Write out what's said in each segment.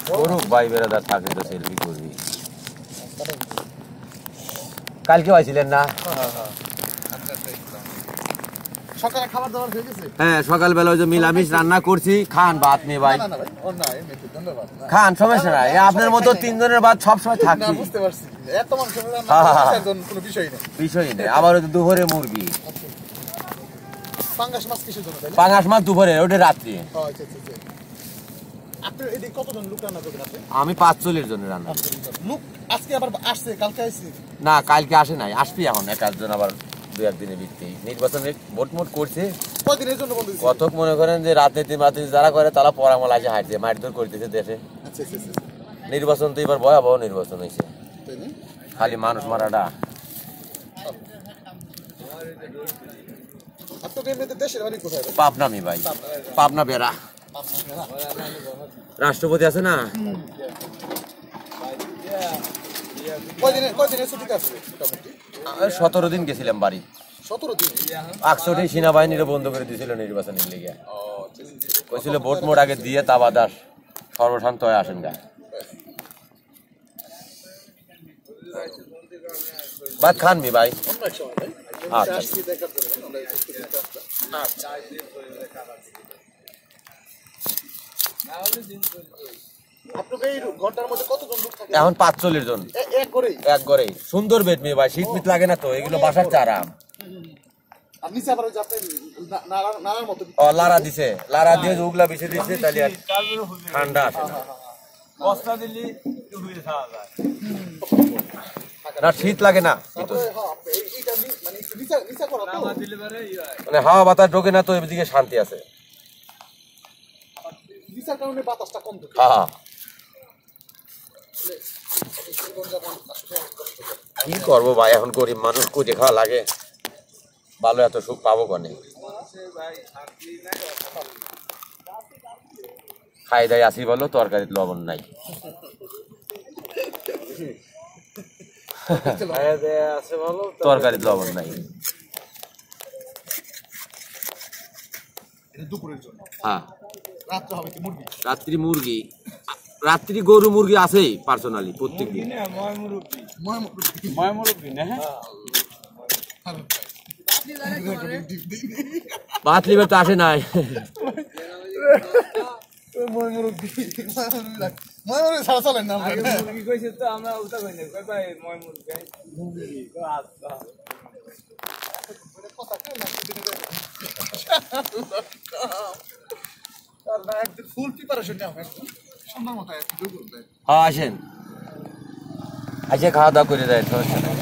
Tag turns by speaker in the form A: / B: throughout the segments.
A: করুক ভাই বেরাদার থাকে তো সেলফি করবি। কালকে আইছিলেন না?
B: সকালে খাবার দাবার হয়ে গেছে?
A: হ্যাঁ সকালবেলা ওই যে মিলামিশ রান্না করছি, খান ভাত নিয়ে ভাই। খান সমস্যা নাই, আপনার মতো তিনজনের ভাত সবসময় থাকবে।
B: বুঝতে পারছি, এত মানুষের কোনো বিষয় নেই।
A: বিষয় নেই, আবার ওই দুপুরে মুরগি
B: পাঙ্গাস মাছ কিসের জন্য?
A: পাঙ্গাস মাছ দুপুরে, ওটা রাত্রি।
B: আপনার এদিকে কতজন লোক রান্না করবেন আপনি?
A: আমি 45 জনের রান্না।
B: লোক আজকে আবার আসছে, কালকে আসছে?
A: না কালকে আসে নাই, আসবি এখন এক আধজন আবার দু একদিনের ভিত্তি। নির্বাচনে ভোট মোট করছে
B: কয়দিনের জন্য বন্ধ?
A: কতক মনে করেন যে রাজনীতি মাতৃতি যারা করে তারা পরামল আসে হাঁটছে, মারধর করতেছে দেশে। নির্বাচন তো এবার ভয়াবহ নির্বাচন হয়েছে, খালি মানুষ মারাটা। পাবনা আমি ভাই, পাবনা বেড়া। রাষ্ট্রপতি আছে না? 17 দিন গেছিলাম বাড়ি।
B: 17 দিন?
A: 61 সেনাবাহিনীর বন্ধ করে দিয়েছিল নির্বাচনের লিগে। কইছিল ভোট মোট আগে দিয়ে তাবা দাস সর্বশান্ত হয়ে আসেন গা। ভাত খানবি ভাই? আচ্ছা এখন 45 জন এক ঘরেই। সুন্দর বেড মেয়ে ভাই, শীত মিত লাগে না তো, এগুলো বাসার চারা। লারা দিছে, লারা দিয়ে উগলা বিছে দিচ্ছে, তাহলে আর ঠান্ডা আসে না, শীত লাগে না। মানে হাওয়া বাতাস ঢোকে না তো, এদিকে শান্তি আছে। হ্যাঁ কি করবো ভাই, এখন গরিব মানুষ কুজে খাওয়া লাগে, ভালো এত সুখ পাবো কনে? খাই দাই আসি বলো, তরকারিতে লবণ নাই। তরকারিতে লবণ নাই। হ্যাঁ রাত্রি মুরগি, রাত্রি গরু মুরগি আছেই পার্সোনালি প্রত্যেক দিন। ভাত লিবার তো আসে নাই। হ্যাঁ আসেন, আজকে খাওয়া দাওয়া করে দেয় সমস্যা নাই।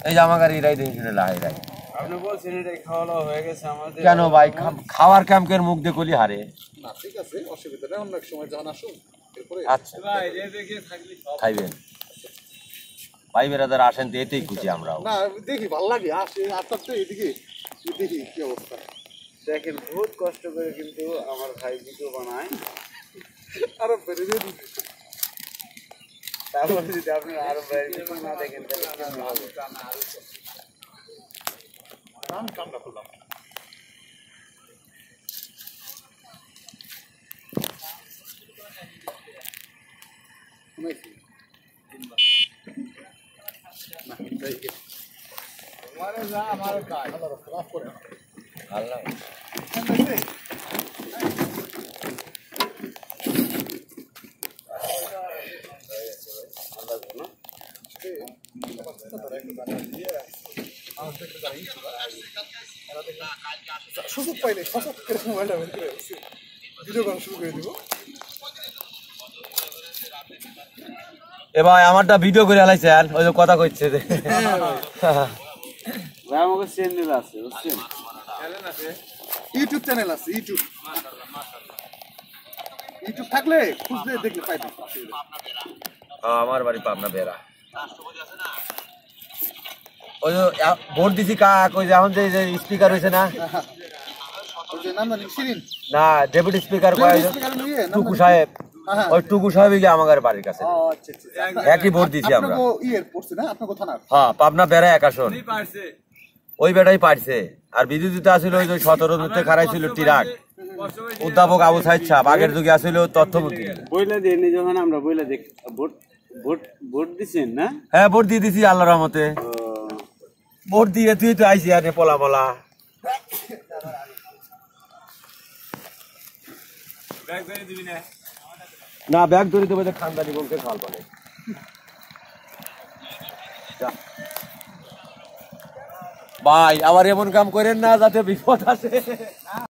A: এই জামা গাড়ি রাই দেখি শুনে লাই রাই। আপনি বলছেন এটাই খাওয়া দাওয়া হয়ে গেছে আমাদের। কেন ভাই খাওয়ার ক্যাম্পের মুখ দিয়ে কলি হারে? না ঠিক আছে, অসুবিধা নেই, অন্য এক সময় যখন আসুন এরপরে। আচ্ছা ভাই এই দেখে থাকলে খাইবেন ভাই, বেরাদার আসেন তো এতেই খুশি আমরাও। না দেখি ভালো লাগে, আসে আপনার তো এদিকে দেখি কি অবস্থা। দেখেন বহুত কষ্ট করে কিন্তু আমার ভাই ভিডিও বানায়, আরো বেড়ে দিয়ে তারপরে যদি আপনি আরো ভিডিও না দেখেন তাহলে কেমন হবে? কামটা করলাম আমার কাজ আল্লাহ সুযোগ পাইলে সচক করে মোবাইলটা বের করে ভিডিও করা শুরু করে দিব। এ ভাই আমারটা ভিডিও করে আলাইছে, আর ওই যে কথা কইছে যে ভাই আমাকে চ্যানেল আছে, বুঝছেন? চ্যানেল আছে, ইউটিউব চ্যানেল আছে, ইউটিউব থাকলে খুঁজলে দেখলে পাইবেন। আমার বাড়ি পাবনা বেড়া। ওই যে ভোট দিছি কাক, ওই যে এখন যে স্পিকার হয়েছে না, না ডেপুটি স্পিকার টুকু সাহেব, ওই টুকু সাহেব আমাদের বাড়ির কাছে একই ভোট দিছি আমরা। হ্যাঁ পাবনা বেড়া 1 আসন। ওই বেটাই পারছে। আর বিদ্যুৎ আসলে ওই যে 17 তে খারাইছিল টিরাক অধ্যাপক আবু সাইদ সাহেব, আগের যুগে আসলে তথ্যমন্ত্রী।
C: বইলা দিয়ে যখন আমরা বইলা দেখ ভোট ভোট ভোট দিছেন না?
A: হ্যাঁ ভোট দিয়ে দিছি আল্লাহর রহমতে। ভোট দিয়ে তুই তো আইসি আরে পলা পলা। না ব্যাগ ধরে দেবো, খানদানি বলতে খাল বলে। ভাই আবার এমন কাম করেন না যাতে বিপদ আসে।